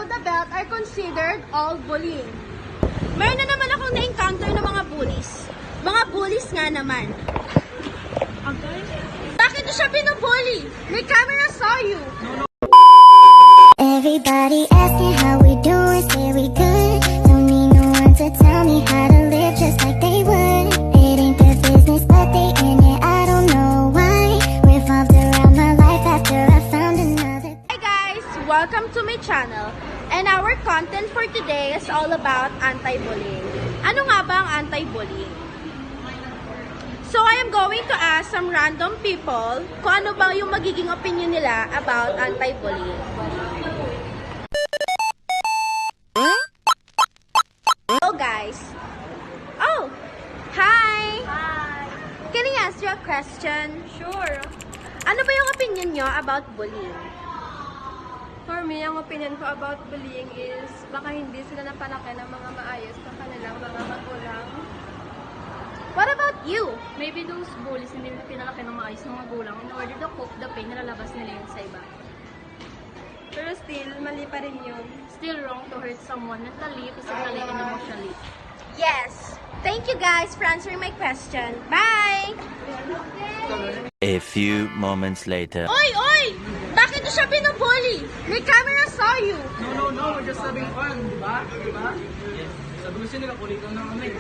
below the belt are considered all bullying. Mayroon na naman akong na-encounter ng mga bullies. Mga bullies nga naman. Bakit siya binubully? May camera saw you. Everybody asking how we doing, say we good. Don't need no one to tell me how to live just like they would. It ain't their business, but they in it, I don't know why. Revolved around my life after I found another. Hi guys! Welcome to my channel. And our content for today is all about anti-bullying. Ano nga ba ang anti-bullying? So I am going to ask some random people kung ano ba yung magiging opinion nila about anti-bullying. Hello guys! Oh! Hi! Hi! Can I ask you a question? Sure. Ano ba yung opinion nyo about bullying? For me, ang opinion ko about bullying is baka hindi sila napalaki ng mga maayos sa kanilang mga magulang. What about you? Maybe those bullies hindi nila pinalaki ng maayos ng magulang in order to cope the pain na lalabas nila yun sa iba. Pero still, mali pa rin yun. Still wrong to hurt someone mentally, physically, and emotionally. Yes! Thank you guys for answering my question. Bye! A few moments later. Oy! Oy! Bakit siya binubully? May camera saw you. No, we're just having fun, di ba? Sabi ko sila, kulitan na kami.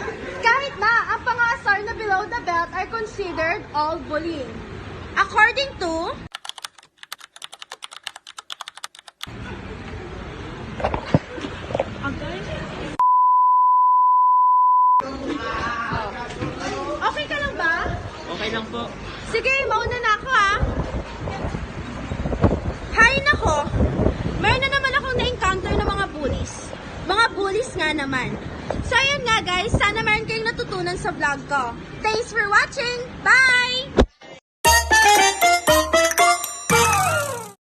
Kahit na, ang pangasar na below the belt are considered all bullying. According to... Okay ka lang ba? Okay lang po. Sige, mauna na ako ha. Hay nako, mayroon na naman akong na-encounter ng mga bullies. Mga bullies nga naman. So ayan nga guys, sana meron kayong natutunan sa vlog ko. Thanks for watching! Bye!